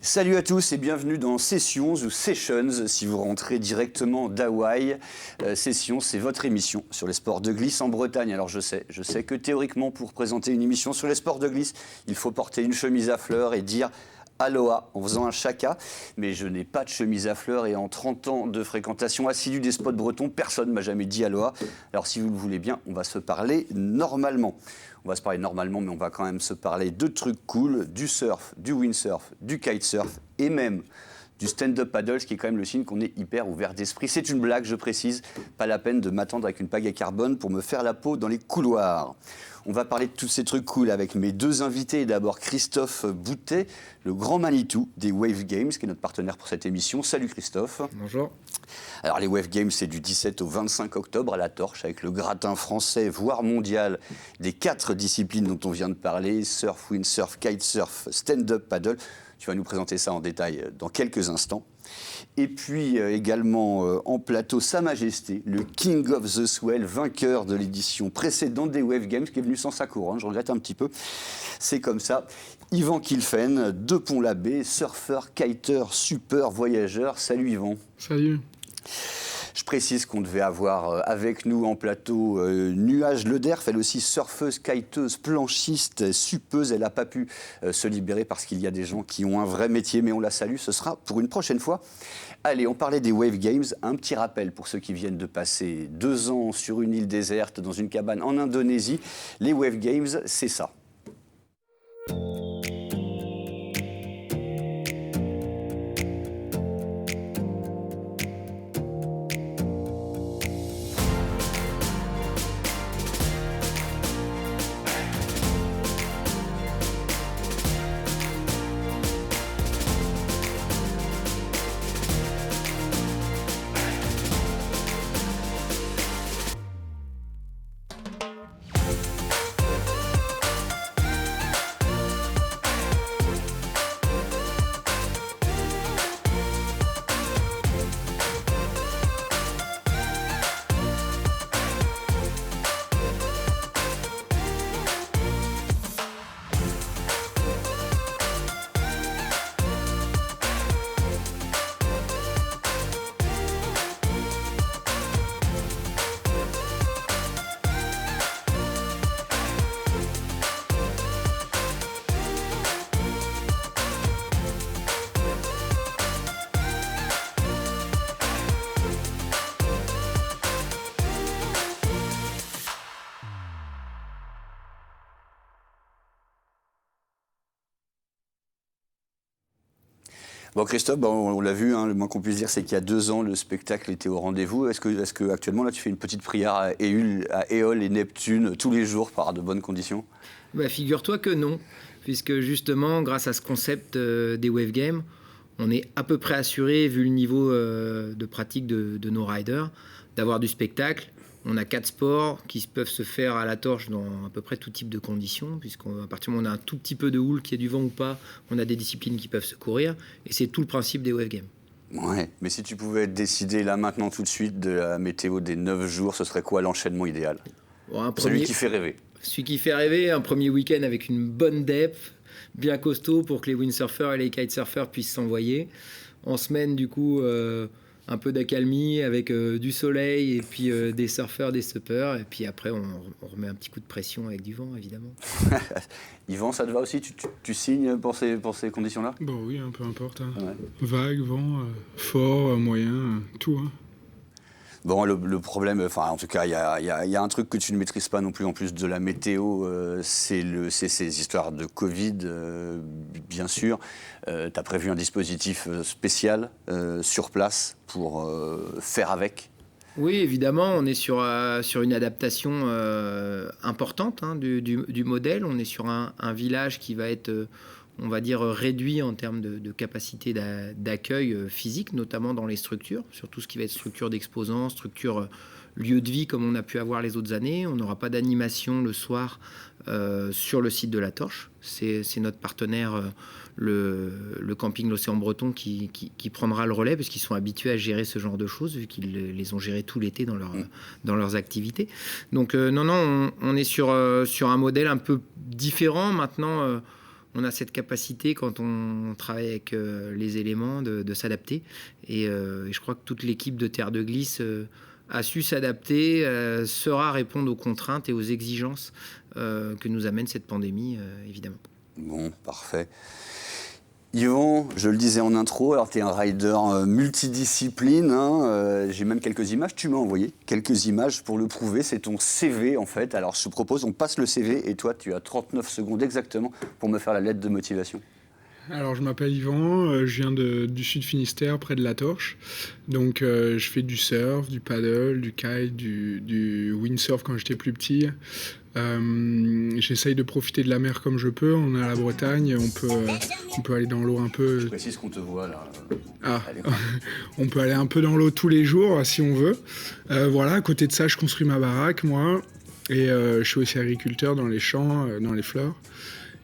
Salut à tous et bienvenue dans Sessions ou Sessions si vous rentrez directement d'Hawaï. Sessions, c'est votre émission sur les sports de glisse en Bretagne. Alors je sais que théoriquement pour présenter une émission sur les sports de glisse, il faut porter une chemise à fleurs et dire Aloha en faisant un chaka, mais je n'ai pas de chemise à fleurs et en 30 ans de fréquentation assidue des spots bretons, personne ne m'a jamais dit Aloha. Alors si vous le voulez bien, on va se parler normalement. On va se parler normalement, mais on va quand même se parler de trucs cool, du surf, du windsurf, du kitesurf et même du stand-up paddle, ce qui est quand même le signe qu'on est hyper ouvert d'esprit. C'est une blague, je précise, pas la peine de m'attendre avec une pagaie carbone pour me faire la peau dans les couloirs. On va parler de tous ces trucs cool avec mes deux invités. D'abord Christophe Boutet, le grand Manitou des Wave Games, qui est notre partenaire pour cette émission. Salut Christophe. Bonjour. Alors les Wave Games, c'est du 17 au 25 octobre à la Torche, avec le gratin français, voire mondial, des 4 disciplines dont on vient de parler, surf, windsurf, kitesurf, stand-up paddle. Tu vas nous présenter ça en détail dans quelques instants. Et puis également en plateau, Sa Majesté, le King of the Swell, vainqueur de l'édition précédente des Wave Games, qui est venu sans sa couronne, je regrette un petit peu. C'est comme ça. Yvan Kilfen, de Pont-l'Abbé, surfeur, kiter, super voyageur. Salut Yvan. Salut. Je précise qu'on devait avoir avec nous en plateau Nuage Lederf, elle aussi surfeuse, kiteuse, planchiste, suppeuse. Elle n'a pas pu se libérer parce qu'il y a des gens qui ont un vrai métier, mais on la salue, ce sera pour une prochaine fois. Allez, on parlait des Wave Games. Un petit rappel pour ceux qui viennent de passer 2 ans sur une île déserte, dans une cabane en Indonésie. Les Wave Games, c'est ça. Bon Christophe, on l'a vu, le moins qu'on puisse dire c'est qu'il y a 2 ans le spectacle était au rendez-vous. Est-ce que actuellement là tu fais une petite prière à Éole et Neptune tous les jours par de bonnes conditions? Figure-toi que non, puisque justement grâce à ce concept des Wave Games, on est à peu près assuré, vu le niveau de pratique de nos riders, d'avoir du spectacle. On a 4 sports qui peuvent se faire à la torche dans à peu près tout type de conditions, puisqu'à partir du moment où on a un tout petit peu de houle, qu'il y ait du vent ou pas, on a des disciplines qui peuvent se courir, et c'est tout le principe des Wave Games. Ouais, mais si tu pouvais décider là maintenant tout de suite de la météo des 9 jours, ce serait quoi l'enchaînement idéal? Celui qui fait rêver. Celui qui fait rêver, un premier week-end avec une bonne depth, bien costaud pour que les windsurfers et les kitesurfers puissent s'envoyer. En semaine, du coup, un peu d'accalmie avec du soleil et puis des surfeurs, des suppers. Et puis après, on remet un petit coup de pression avec du vent, évidemment. Yvan, ça te va aussi? Tu signes pour ces conditions-là? Bon oui, peu importe. Hein. Ouais. Vague, vent, fort, moyen, tout. Hein. Bon, le problème, en tout cas, il y a un truc que tu ne maîtrises pas non plus, en plus de la météo, c'est ces histoires de Covid, bien sûr. Tu as prévu un dispositif spécial sur place pour faire avec? Oui, évidemment, on est sur une adaptation importante du modèle. On est sur un village qui va être, on va dire, réduit en termes de capacité d'accueil physique, notamment dans les structures, sur tout ce qui va être structure d'exposants, structure lieu de vie comme on a pu avoir les autres années. On n'aura pas d'animation le soir sur le site de la Torche. C'est notre partenaire, le camping L'Océan Breton, qui prendra le relais, parce qu'ils sont habitués à gérer ce genre de choses, vu qu'ils les ont gérés tout l'été dans leurs activités. Donc on est sur un modèle un peu différent. Maintenant, on a cette capacité, quand on travaille avec les éléments, de s'adapter. Et je crois que toute l'équipe de Terre de Glisse a su s'adapter, saura répondre aux contraintes et aux exigences que nous amène cette pandémie, évidemment. Bon, parfait. Yvan, je le disais en intro, alors tu es un rider multidiscipline, hein, j'ai même quelques images, tu m'as envoyé quelques images pour le prouver, c'est ton CV en fait. Alors je te propose, on passe le CV et toi tu as 39 secondes exactement pour me faire la lettre de motivation. Alors, je m'appelle Yvan, je viens du sud Finistère, près de La Torche. Donc, je fais du surf, du paddle, du kite, du windsurf quand j'étais plus petit. J'essaye de profiter de la mer comme je peux. On est à la Bretagne, on peut aller dans l'eau un peu. Je précise qu'on te voit là. On peut aller un peu dans l'eau tous les jours si on veut. Voilà, à côté de ça, je construis ma baraque, moi. Et je suis aussi agriculteur dans les champs, dans les fleurs.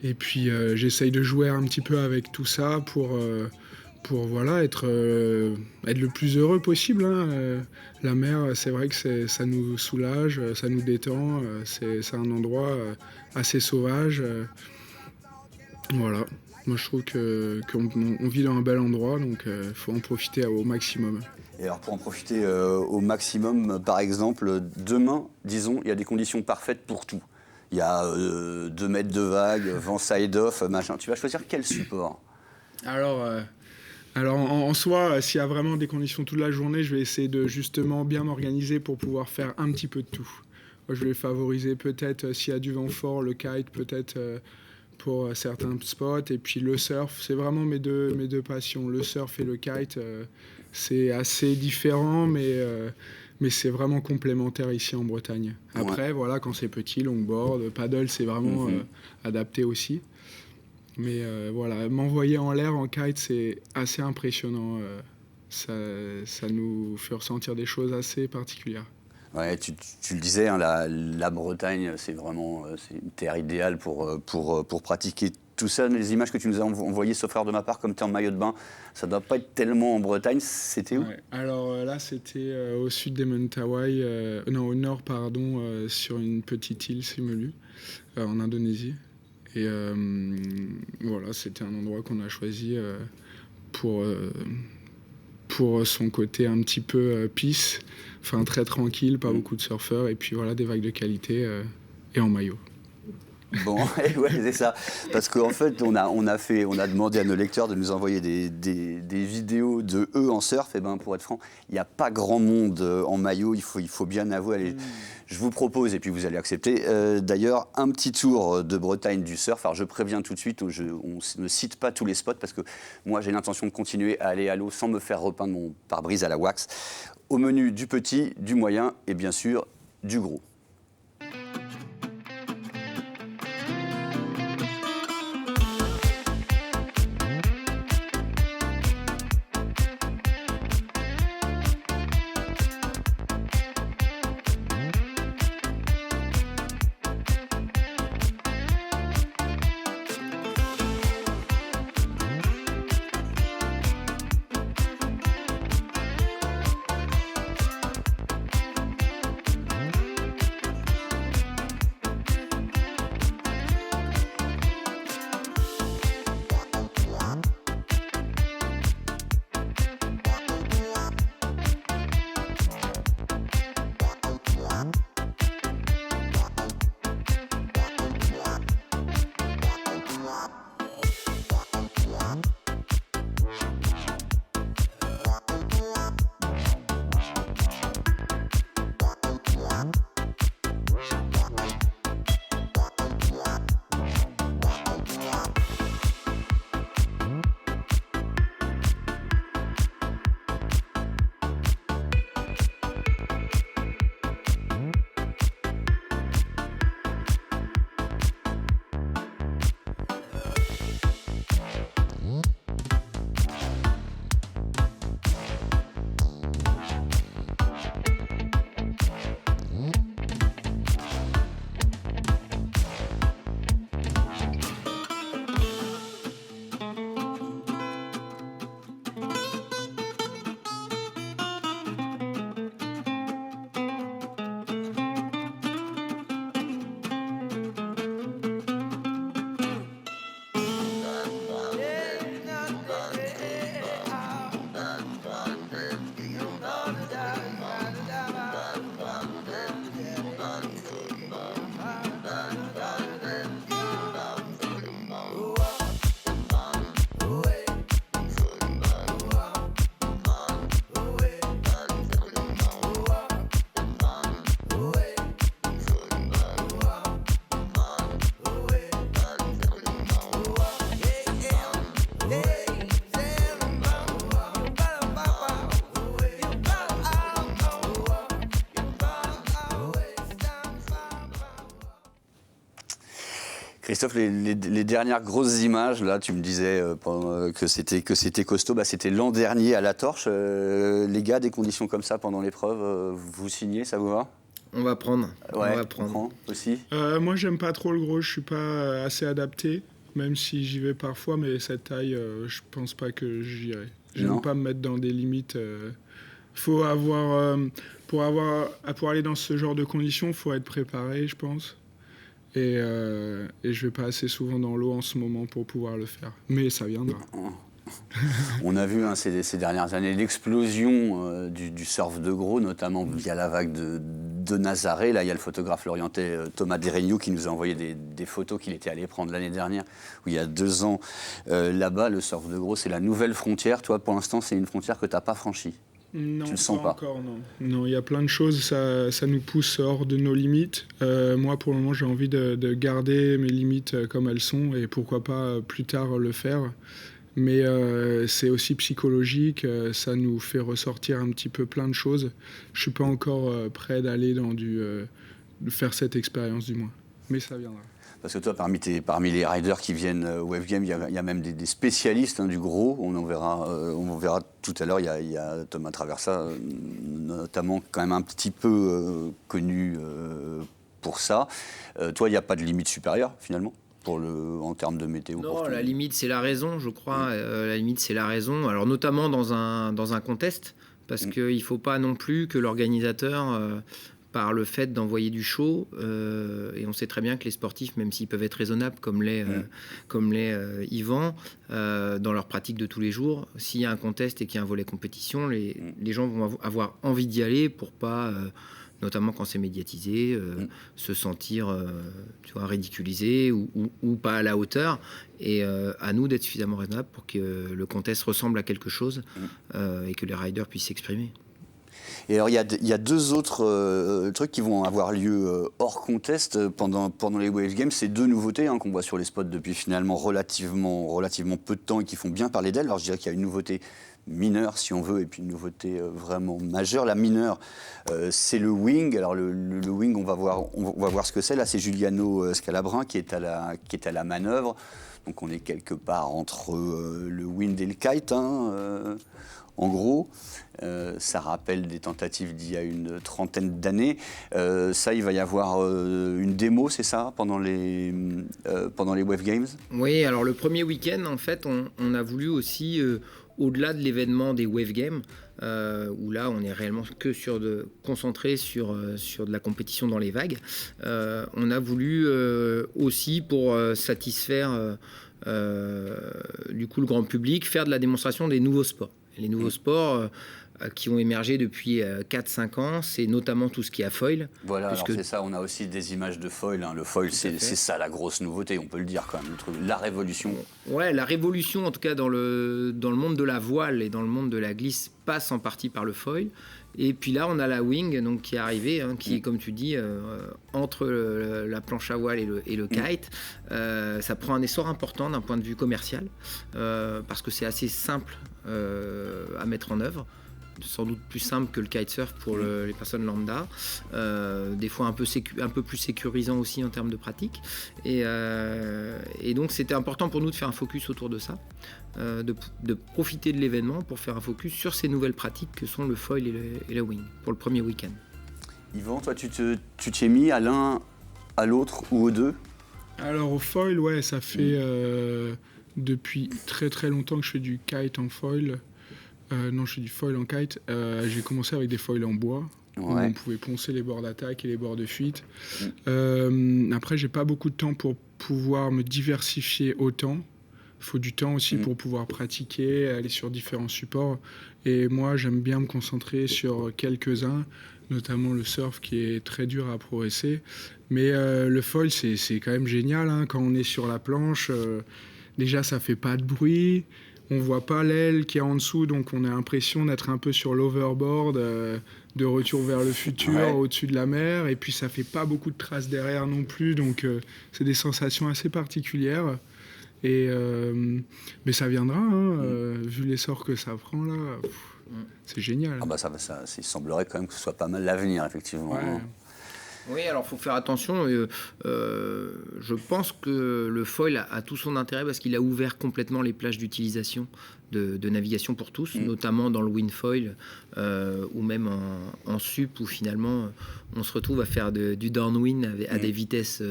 Et puis j'essaye de jouer un petit peu avec tout ça pour voilà, être le plus heureux possible. Hein. La mer, c'est vrai que ça nous soulage, ça nous détend. C'est un endroit assez sauvage. Voilà. Moi, je trouve qu'on vit dans un bel endroit, donc il faut en profiter au maximum. Et alors pour en profiter au maximum, par exemple, demain, disons, il y a des conditions parfaites pour tout. Il y a 2 mètres de vague, vent side-off, machin. Tu vas choisir quel support? Alors en soi, s'il y a vraiment des conditions toute la journée, je vais essayer de justement bien m'organiser pour pouvoir faire un petit peu de tout. Moi, je vais favoriser peut-être, s'il y a du vent fort, le kite, peut-être pour certains spots. Et puis le surf, c'est vraiment mes deux passions. Le surf et le kite, c'est assez différent, mais c'est vraiment complémentaire ici en Bretagne. Après, voilà, quand c'est petit, longboard, paddle, c'est vraiment adapté aussi. Mais voilà, m'envoyer en l'air en kite, c'est assez impressionnant. Ça nous fait ressentir des choses assez particulières. Ouais, tu le disais, hein, la Bretagne, c'est vraiment c'est une terre idéale pour pratiquer tout ça. Les images que tu nous as envoyées, sauf erreur de ma part, comme tu es en maillot de bain, ça ne doit pas être tellement en Bretagne. C'était où? Alors là, c'était au sud des Mentawai, au nord, pardon, sur une petite île, Simelu, en Indonésie. Et voilà, c'était un endroit qu'on a choisi pour son côté un petit peu peace, enfin très tranquille, pas beaucoup de surfeurs, et puis voilà, des vagues de qualité et en maillot. Bon, ouais, c'est ça. Parce qu'en fait, on a demandé à nos lecteurs de nous envoyer des vidéos de eux en surf. Et ben, pour être franc, il n'y a pas grand monde en maillot. Il faut bien avouer. Allez, je vous propose, et puis vous allez accepter, d'ailleurs, un petit tour de Bretagne du surf. Alors, je préviens tout de suite, on ne cite pas tous les spots parce que moi, j'ai l'intention de continuer à aller à l'eau sans me faire repeindre mon pare-brise à la wax. Au menu du petit, du moyen et bien sûr du gros. Christophe, les dernières grosses images, là, tu me disais que c'était costaud. Bah, c'était l'an dernier à La Torche. Les gars, des conditions comme ça pendant l'épreuve, vous signez, ça vous va? On va prendre. Ouais, on va prendre. on prend aussi. Moi, j'aime pas trop le gros, je suis pas assez adapté, même si j'y vais parfois, mais cette taille, je pense pas que j'irai. Non. J'aime pas me mettre dans des limites. Faut avoir, pour aller dans ce genre de conditions, faut être préparé, je pense. Et je vais pas assez souvent dans l'eau en ce moment pour pouvoir le faire. Mais ça viendra. On a vu ces dernières années l'explosion du surf de gros, notamment via la vague de Nazaré. Là, il y a le photographe lorientais Thomas Desregnault qui nous a envoyé des photos qu'il était allé prendre l'année dernière, où il y a 2 ans. Là-bas, le surf de gros, c'est la nouvelle frontière. Toi, pour l'instant, c'est une frontière que tu n'as pas franchie. Non, tu le sens pas encore, non. Non, il y a plein de choses, ça nous pousse hors de nos limites. Moi, pour le moment, j'ai envie de garder mes limites comme elles sont et pourquoi pas plus tard le faire. Mais c'est aussi psychologique, ça nous fait ressortir un petit peu plein de choses. Je suis pas encore prêt d'aller dans faire cette expérience du moins, mais ça viendra. Parce que toi, parmi les riders qui viennent au Wave Game, il y a même des spécialistes du gros. On verra tout à l'heure. Il y a Thomas Traversa, notamment quand même un petit peu connu pour ça. Toi, il n'y a pas de limite supérieure finalement en termes de météo. Non, la limite c'est la raison, je crois. La limite c'est la raison. Alors notamment dans un contest, parce qu'il ne faut pas non plus que l'organisateur par le fait d'envoyer du show, et on sait très bien que les sportifs, même s'ils peuvent être raisonnables comme l'est Yvan, dans leur pratique de tous les jours, s'il y a un contest et qu'il y a un volet compétition, les gens vont avoir envie d'y aller pour pas, notamment quand c'est médiatisé, se sentir ridiculisé ou pas à la hauteur. Et à nous d'être suffisamment raisonnables pour que le contest ressemble à quelque chose et que les riders puissent s'exprimer. Et alors, il y a 2 autres trucs qui vont avoir lieu hors contest pendant les Wave Games. C'est 2 nouveautés qu'on voit sur les spots depuis finalement relativement peu de temps et qui font bien parler d'elles. Alors, je dirais qu'il y a une nouveauté mineure, si on veut, et puis une nouveauté vraiment majeure. La mineure, c'est le wing. Alors, le wing, on va voir ce que c'est. Là, c'est Giuliano Scalabrin qui est à la manœuvre. Donc, on est quelque part entre le wind et le kite, en gros. Ça rappelle des tentatives d'il y a une trentaine d'années. Ça, il va y avoir une démo, c'est ça, pendant les Wave Games? Oui, alors le premier week-end, en fait, on a voulu aussi, au-delà de l'événement des Wave Games, où là, on est réellement que concentré sur de la compétition dans les vagues, on a voulu aussi, pour satisfaire du coup le grand public, faire de la démonstration des nouveaux sports. Les nouveaux sports qui ont émergé depuis 4-5 ans, c'est notamment tout ce qui est à foil. Voilà, alors c'est ça, on a aussi des images de foil. Le foil, c'est ça la grosse nouveauté, on peut le dire quand même, la révolution. Ouais, la révolution, en tout cas dans le monde de la voile et dans le monde de la glisse, passe en partie par le foil. Et puis là, on a la wing donc, qui est arrivée, qui est, comme tu dis, entre la planche à voile et le kite. Ça prend un essor important d'un point de vue commercial, parce que c'est assez simple à mettre en œuvre. Sans doute plus simple que le kitesurf pour les personnes lambda, des fois un peu plus sécurisant aussi en termes de pratique, et donc c'était important pour nous de faire un focus autour de ça, de profiter de l'événement pour faire un focus sur ces nouvelles pratiques que sont le foil et le wing pour le premier week-end. Yvan, toi tu t'es mis à l'un, à l'autre ou aux deux? Alors au foil, ouais, ça fait depuis très très longtemps que je fais du kite en foil. Non, je fais du foil en kite. J'ai commencé avec des foils en bois. Où on pouvait poncer les bords d'attaque et les bords de fuite. Après, j'ai pas beaucoup de temps pour pouvoir me diversifier autant. Il faut du temps aussi pour pouvoir pratiquer, aller sur différents supports. Et moi, j'aime bien me concentrer sur quelques-uns, notamment le surf qui est très dur à progresser. Mais le foil, c'est quand même génial. Quand on est sur la planche, déjà, ça fait pas de bruit. On voit pas l'aile qui est en dessous, donc on a l'impression d'être un peu sur l'overboard, de retour vers le futur, au-dessus de la mer. Et puis ça fait pas beaucoup de traces derrière non plus, donc c'est des sensations assez particulières. Mais ça viendra, vu l'essor que ça prend là, c'est génial. Ah bah ça, il semblerait quand même que ce soit pas mal l'avenir, effectivement. Ouais. Oui, alors il faut faire attention. Je pense que le foil a tout son intérêt parce qu'il a ouvert complètement les plages d'utilisation de navigation pour tous, notamment dans le windfoil ou même en sup où finalement on se retrouve à faire du downwind à des vitesses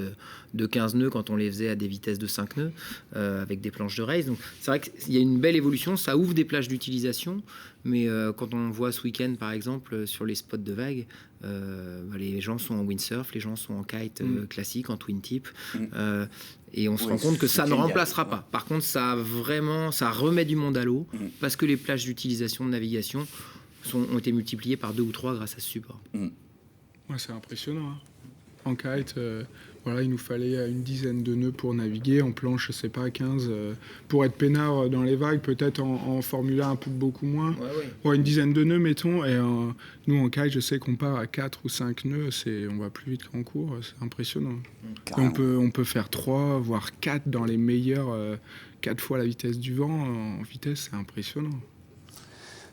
de 15 nœuds quand on les faisait à des vitesses de 5 nœuds avec des planches de race. Donc c'est vrai qu'il y a une belle évolution, ça ouvre des plages d'utilisation, mais quand on voit ce week-end par exemple sur les spots de vagues, les gens sont en windsurf, les gens sont en kite classique, en twin tip. Et on se rend compte que ça ne remplacera pas. Par contre, ça remet du monde à l'eau parce que les plages d'utilisation de navigation ont été multipliées par 2 ou 3 grâce à ce support. Ouais, c'est impressionnant. Hein. En kite, il nous fallait une dizaine de nœuds pour naviguer. En planche, je sais pas, 15. Pour être peinard dans les vagues, peut-être en Formule 1, un peu beaucoup moins. Ouais, une dizaine de nœuds, mettons. Et nous, en kite, je sais qu'on part à 4 ou 5 nœuds. On va plus vite qu'en cours. C'est impressionnant. On peut faire 3, voire 4 dans les meilleurs. 4 fois la vitesse du vent. En vitesse, c'est impressionnant.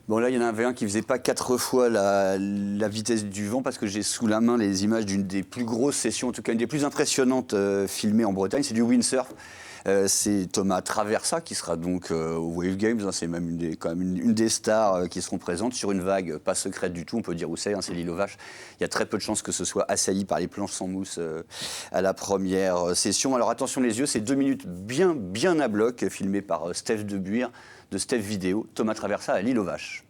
Bon, là, il y en avait un qui faisait pas 4 fois la vitesse du vent parce que j'ai sous la main les images d'une des plus grosses sessions, en tout cas une des plus impressionnantes filmées en Bretagne. C'est du windsurf. C'est Thomas Traversa qui sera donc aux Wave Games. Hein, c'est même une des stars qui seront présentes sur une vague pas secrète du tout. On peut dire où c'est, c'est l'île aux Vaches. Il y a très peu de chances que ce soit assailli par les planches sans mousse à la première session. Alors attention les yeux, c'est 2 minutes bien à bloc, filmées par Steph Debuire de Steph Vidéo. Thomas Traversa à l'île aux Vaches.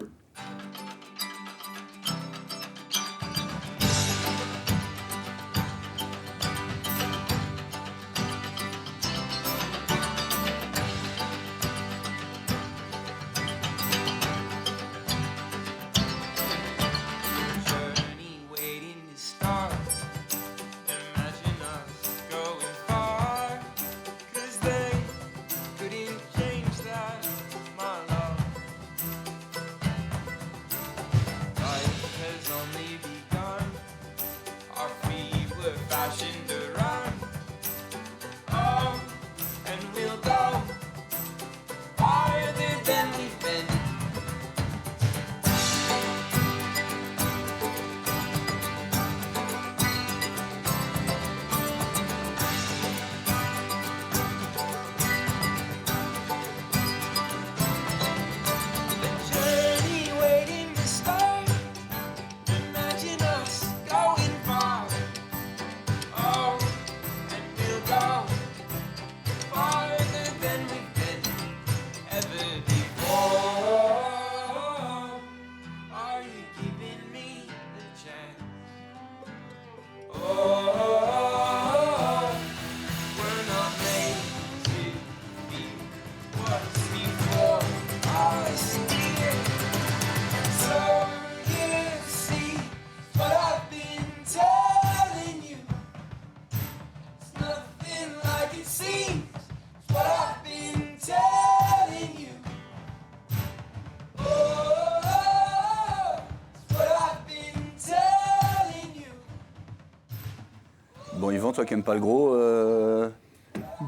Bon, Yvan, toi qui n'aimes pas le gros,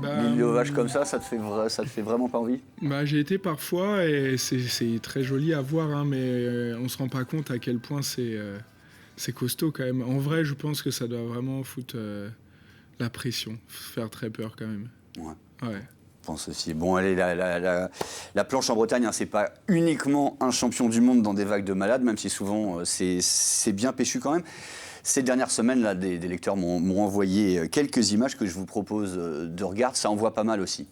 l'île aux Vaches comme ça te fait vraiment pas envie? J'ai été parfois et c'est très joli à voir, hein, mais on se rend pas compte à quel point c'est costaud quand même. En vrai, je pense que ça doit vraiment foutre la pression, faire très peur quand même. Ouais. Je pense aussi. Bon, allez, la planche en Bretagne, hein, c'est pas uniquement un champion du monde dans des vagues de malades, même si souvent c'est bien péchu quand même. Ces dernières semaines, là, des lecteurs m'ont envoyé quelques images que je vous propose de regarder. Ça en voit pas mal aussi.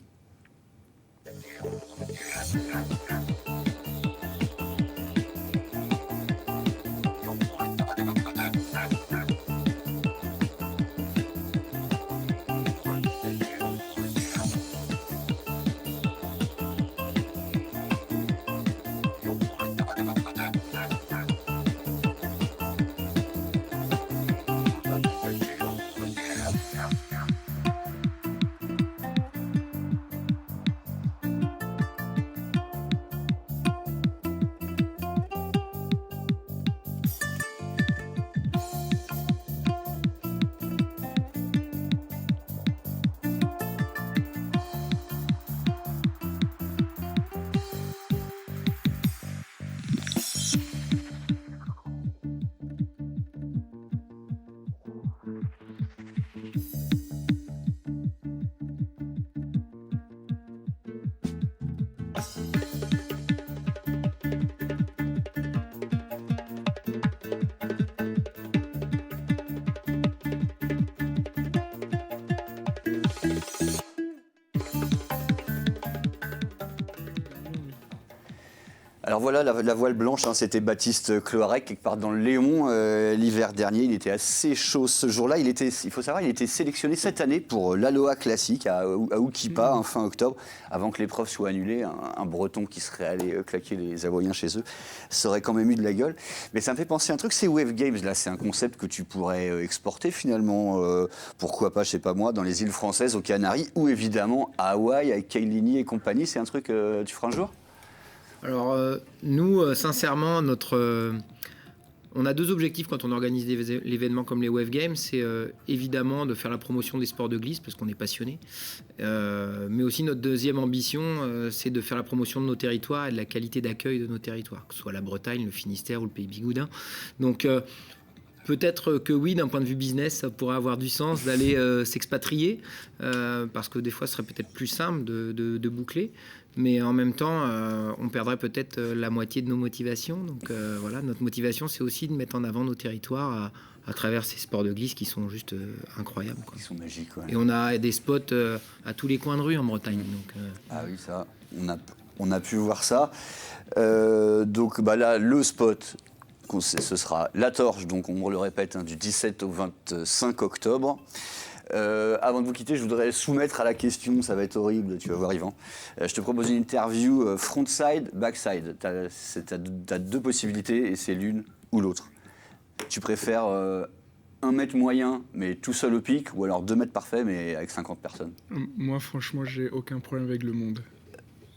Alors voilà, la voile blanche, hein, c'était Baptiste Cloarec, quelque part dans le Léon, l'hiver dernier. Il était assez chaud ce jour-là. Il faut savoir, il était sélectionné cette année pour l'Aloha Classic à Oukipa, fin octobre, avant que l'épreuve soit annulée. Un Breton qui serait allé claquer les Hawaïens chez eux, ça aurait quand même eu de la gueule. Mais ça me fait penser à un truc, c'est Wave Games. Là, c'est un concept que tu pourrais exporter finalement, pourquoi pas, je sais pas moi, dans les îles françaises, aux Canaries, ou évidemment à Hawaï, avec Kailini et compagnie. C'est un truc que tu feras un jour ? Alors, nous, sincèrement, on a deux objectifs quand on organise l'événement comme les Wave Games. C'est évidemment de faire la promotion des sports de glisse, parce qu'on est passionné. Mais aussi, notre deuxième ambition, c'est de faire la promotion de nos territoires et de la qualité d'accueil de nos territoires, que ce soit la Bretagne, le Finistère ou le Pays Bigoudin. Donc, peut-être que oui, d'un point de vue business, ça pourrait avoir du sens d'aller s'expatrier, parce que des fois, ce serait peut-être plus simple de boucler. Mais en même temps, on perdrait peut-être la moitié de nos motivations. Donc voilà, notre motivation, c'est aussi de mettre en avant nos territoires à travers ces sports de glisse qui sont juste incroyables, quoi. Ils sont magiques, ouais. Et on a des spots à tous les coins de rue en Bretagne. Donc, Ah oui, ça, on a pu voir ça. Donc là, le spot, ce sera la torche, donc on le répète, du 17 au 25 octobre. Avant de vous quitter, je voudrais soumettre à la question, ça va être horrible, tu vas voir Yvan. Je te propose une interview frontside, backside. Tu as deux possibilités et c'est l'une ou l'autre. Tu préfères 1 mètre moyen mais tout seul au pic, ou alors 2 mètres parfait mais avec 50 personnes? Moi, franchement, j'ai aucun problème avec le monde.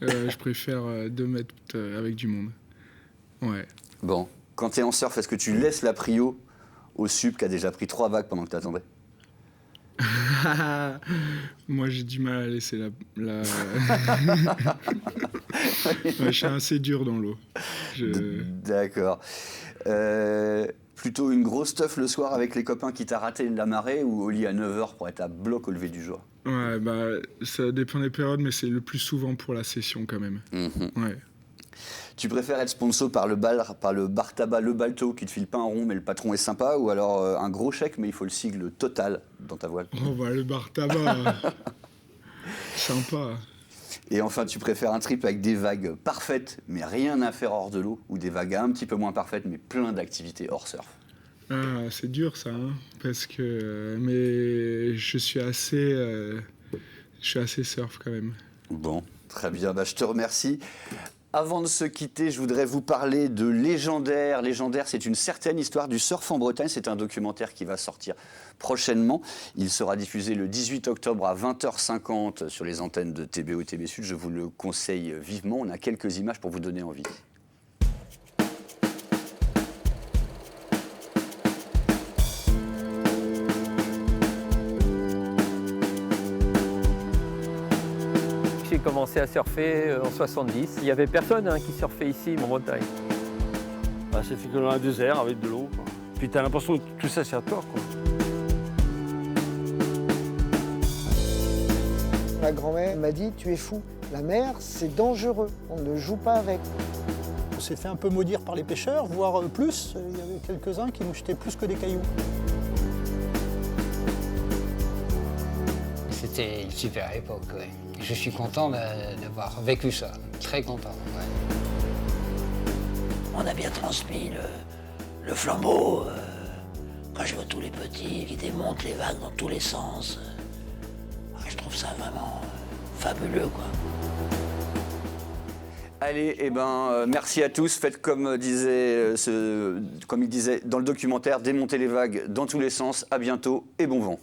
Je préfère 2 mètres avec du monde. Ouais. Bon, quand tu es en surf, est-ce que tu laisses la prio au sup qui a déjà pris 3 vagues pendant que tu attendais? Moi, j'ai du mal à laisser la... Ouais, je suis assez dur dans l'eau. D'accord. Plutôt une grosse stuff le soir avec les copains qui t'a raté de la marée, ou au lit à 9h pour être à bloc au lever du jour? Ouais, ça dépend des périodes, mais c'est le plus souvent pour la session quand même. Ouais. Tu préfères être sponsor par le bar tabac Le Balto qui te file pas un rond mais le patron est sympa, ou alors un gros chèque mais il faut le sigle Total dans ta voile? Le bar tabac, sympa. Et enfin, tu préfères un trip avec des vagues parfaites mais rien à faire hors de l'eau, ou des vagues un petit peu moins parfaites mais plein d'activités hors surf? Ah, c'est dur ça, hein, parce que... mais je suis assez surf quand même. Bon, très bien, je te remercie. Avant de se quitter, je voudrais vous parler de Légendaire. Légendaire, c'est une certaine histoire du surf en Bretagne. C'est un documentaire qui va sortir prochainement. Il sera diffusé le 18 octobre à 20h50 sur les antennes de TBO et TB Sud. Je vous le conseille vivement. On a quelques images pour vous donner envie. J'ai commencé à surfer en 70. Il n'y avait personne qui surfait ici en Bretagne. C'était comme dans un désert avec de l'eau, quoi. Puis t'as l'impression que tout ça c'est à toi, quoi. Ma grand-mère m'a dit « Tu es fou, la mer c'est dangereux, on ne joue pas avec ». On s'est fait un peu maudire par les pêcheurs, voire plus. Il y avait quelques-uns qui nous jetaient plus que des cailloux. C'était une super époque, ouais. Je suis content d'avoir vécu ça, très content. Ouais. On a bien transmis le flambeau. Quand je vois tous les petits qui démontent les vagues dans tous les sens, je trouve ça vraiment fabuleux, quoi. Allez, merci à tous. Faites comme il disait dans le documentaire, démontez les vagues dans tous les sens. À bientôt et bon vent.